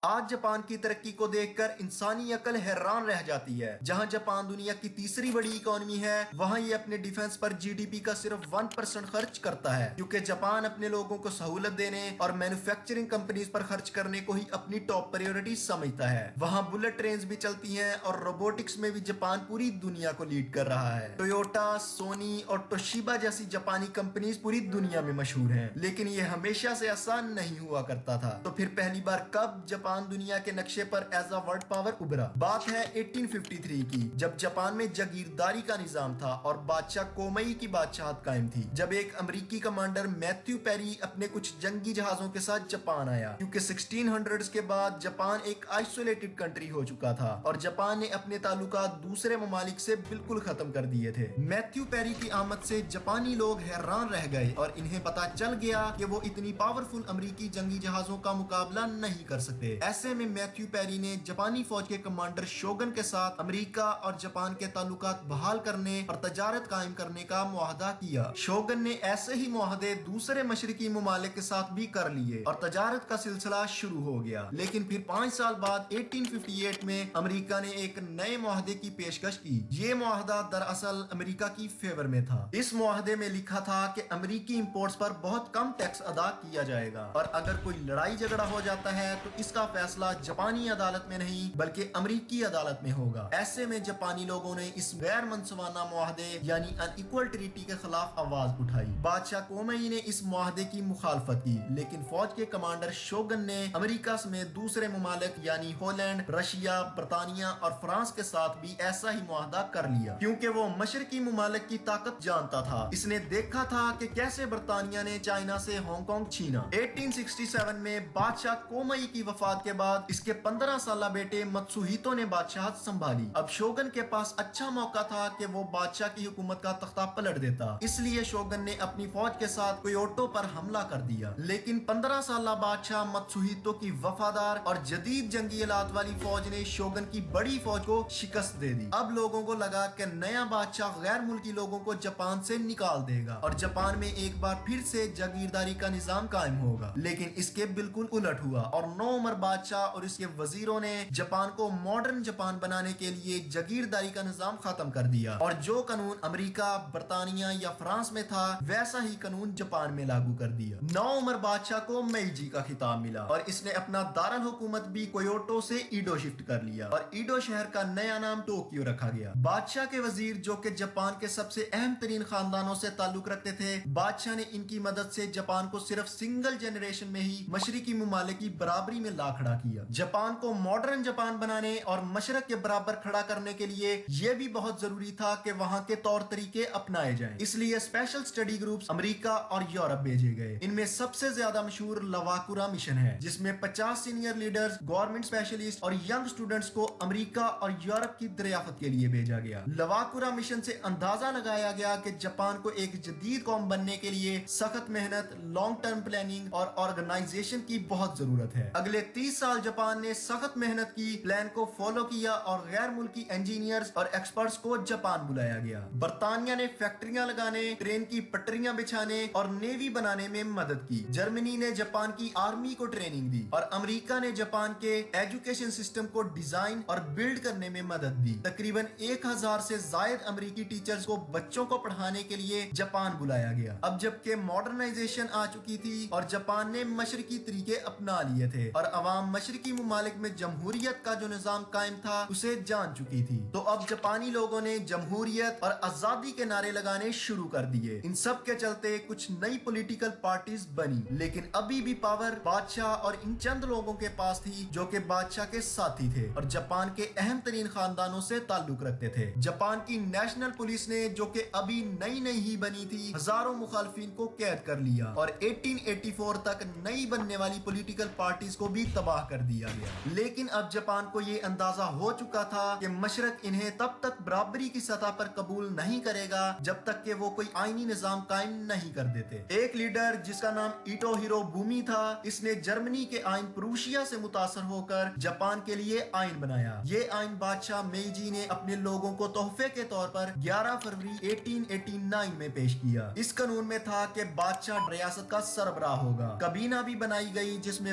آج جاپان کی ترقی کو دیکھ کر انسانی عقل حیران رہ جاتی ہے۔ جہاں جاپان دنیا کی تیسری بڑی اکانومی ہے، وہاں یہ اپنے ڈیفنس پر جی ڈی پی کا صرف 1% خرچ کرتا ہے، کیونکہ جاپان اپنے لوگوں کو سہولت دینے اور مینوفیکچرنگ کمپنیز پر خرچ کرنے کو ہی اپنی ٹاپ پریورٹی سمجھتا ہے۔ وہاں بلٹ ٹرینز بھی چلتی ہیں اور روبوٹکس میں بھی جاپان پوری دنیا کو لیڈ کر رہا ہے۔ ٹویوٹا، سونی اور توشیبا جیسی جاپانی کمپنیز پوری دنیا میں مشہور ہیں، لیکن یہ ہمیشہ سے آسان نہیں ہوا کرتا تھا۔ تو پھر پہلی بار کب جاپان دنیا کے نقشے پر ایز اے ورلڈ پاور ابھرا؟ بات ہے 1853 کی، جب جاپان میں جاگیرداری کا نظام تھا اور بادشاہ کومئی کی بادشاہت قائم تھی۔ جب ایک امریکی کمانڈر میتھیو پیری اپنے کچھ جنگی جہازوں کے ساتھ جاپان آیا، کیونکہ 1600 کے بعد جاپان ایک آئسولیٹڈ کنٹری ہو چکا تھا اور جاپان نے اپنے تعلقات دوسرے ممالک سے بالکل ختم کر دیے تھے۔ میتھیو پیری کی آمد سے جاپانی لوگ حیران رہ گئے اور انہیں پتا چل گیا کہ وہ اتنی پاورفل امریکی جنگی جہازوں کا مقابلہ نہیں کر سکتے۔ ایسے میں میتھیو پیری نے جاپانی فوج کے کمانڈر شوگن کے ساتھ امریکہ اور جاپان کے تعلقات بحال کرنے اور تجارت قائم کرنے کا معاہدہ کیا۔ شوگن نے ایسے ہی معاہدے دوسرے مشرقی ممالک کے ساتھ بھی کر لیے اور تجارت کا سلسلہ شروع ہو گیا۔ لیکن پھر 5 سال بعد 1858 میں امریکہ نے ایک نئے معاہدے کی پیشکش کی۔ یہ معاہدہ دراصل امریکہ کی فیور میں تھا۔ اس معاہدے میں لکھا تھا کہ امریکی امپورٹس پر بہت کم ٹیکس ادا کیا جائے گا اور اگر کوئی لڑائی جھگڑا ہو جاتا ہے تو اس کا فیصلہ جاپانی عدالت میں نہیں بلکہ امریکی عدالت میں ہوگا۔ ایسے میں جاپانی لوگوں نے اس غیر منصفانہ معاہدے یعنی ان ایکول ٹریٹی کے خلاف آواز اٹھائی۔ بادشاہ کومئی نے اس معاہدے کی مخالفت کی، لیکن فوج کے کمانڈر شوگن نے امریکہ سمیت دوسرے ممالک یعنی ہالینڈ، رشیا، برطانیہ اور فرانس کے ساتھ بھی ایسا ہی معاہدہ کر لیا، کیونکہ وہ مشرقی ممالک کی طاقت جانتا تھا۔ اس نے دیکھا تھا کہ کیسے برطانیہ نے چائنا سے ہانگ کانگ چھینا۔ 1867 میں بادشاہ کومئی کی وفات کے بعد اس کے 15 سالہ بیٹے متسوہیتو نے بادشاہت سنبھالی۔ اب شوگن کے پاس اچھا موقع تھا کہ وہ بادشاہ کی حکومت کا تختہ پلٹ دیتا، اس لیے شوگن نے اپنی فوج کے ساتھ کیوٹو پر حملہ کر دیا۔ لیکن 15 سالہ بادشاہ متسوہیتو کی وفادار اور جدید جنگی آلات والی فوج نے شوگن کی بڑی فوج کو شکست دے دی۔ اب لوگوں کو لگا کہ نیا بادشاہ غیر ملکی لوگوں کو جاپان سے نکال دے گا اور جاپان میں ایک بار پھر سے جاگیرداری کا نظام قائم ہوگا۔ لیکن اس کے بالکل الٹ ہوا اور نوعمر بادشاہ اور اس کے وزیروں نے جاپان کو ماڈرن جاپان بنانے کے لیے جاگیرداری کا نظام ختم کر دیا اور جو قانون امریکہ، برطانیہ یا فرانس میں تھا ویسا ہی قانون جاپان میں لاگو کر دیا۔ نوعمر بادشاہ کو میجی کا خطاب ملا اور اس نے اپنا دارالحکومت بھی کیوٹو سے ایڈو شفٹ کر لیا اور ایڈو شہر کا نیا نام ٹوکیو رکھا گیا۔ بادشاہ کے وزیر جو کہ جاپان کے سب سے اہم ترین خاندانوں سے تعلق رکھتے تھے، بادشاہ نے ان کی مدد سے جاپان کو صرف سنگل جنریشن میں ہی مشرقی ممالک کی برابری میں لا کھڑا کیا۔ جاپان کو ماڈرن جاپان بنانے اور مشرق کے برابر کھڑا کرنے کے لیے یہ بھی بہت ضروری تھا کہ وہاں کے طور طریقے اپنائے جائیں۔ اس لیے اسپیشل اسٹڈی گروپس امریکہ اور یورپ بھیجے گئے۔ ان میں سب سے زیادہ مشہور لواکورا مشن ہے، جس میں 50 سینئر لیڈرز، گورنمنٹ اسپیشلسٹ اور ینگ اسٹوڈنٹس کو امریکہ اور یورپ کی دریافت کے لیے بھیجا گیا۔ لواکورا مشن سے اندازہ لگایا گیا کہ جاپان کو ایک جدید قوم بننے کے لیے سخت محنت، لانگ ٹرم پلاننگ اور آرگنائزیشن کی بہت ضرورت ہے۔ اگلے 30 سال جاپان نے سخت محنت کی، پلان کو فالو کیا اور غیر ملکی انجینئرز اور ایکسپرٹس کو جاپان بلایا گیا۔ برطانیہ نے فیکٹریاں لگانے، ٹرین کی پٹریاں بچھانے اور نیوی بنانے میں مدد کی۔ جرمنی نے جاپان کی آرمی کو ٹریننگ دی اور امریکہ نے جاپان کے ایجوکیشن سسٹم کو ڈیزائن اور بلڈ کرنے میں مدد دی۔ تقریباً 1000 سے زائد امریکی ٹیچرز کو بچوں کو پڑھانے کے لیے جاپان بلایا گیا۔ اب جبکہ ماڈرنائزیشن آ چکی تھی اور جاپان نے مشرقی طریقے اپنا لیے تھے اور عوام مشرقی ممالک میں جمہوریت کا جو نظام قائم تھا اسے جان چکی تھی، تو اب جاپانی لوگوں نے جمہوریت اور آزادی کے نعرے لگانے شروع کر دیے۔ ان سب کے چلتے کچھ نئی پولیٹیکل پارٹیز بنی، لیکن ابھی بھی پاور بادشاہ اور ان چند لوگوں کے پاس تھی جو کہ بادشاہ کے ساتھی تھے اور جاپان کے اہم ترین خاندانوں سے تعلق رکھتے تھے۔ جاپان کی نیشنل پولیس نے، جو کہ ابھی نئی ہی بنی تھی، ہزاروں مخالفین کو قید کر لیا اور 1884 تک نئی بننے والی پولیٹیکل پارٹیز کو بھی تباہ کر دیا گیا۔ لیکن اب جاپان کو یہ اندازہ ہو چکا تھا کہ مشرق انہیں تب تک برابری کی سطح پر قبول نہیں کرے گا جب تک کہ وہ کوئی آئینی نظام قائم نہیں کر دیتے۔ ایک لیڈر جس کا نام ایٹو ہیرو بومی تھا، اس نے جرمنی کے آئین پروشیا سے متاثر ہو کر جاپان کے لیے آئین بنایا۔ یہ آئین بادشاہ میجی نے اپنے لوگوں کو تحفے کے طور پر 11 فروری 1889 میں پیش کیا۔ اس قانون میں تھا کہ بادشاہ ریاست کا سربراہ ہوگا۔ کابینہ بھی بنائی گئی جس میں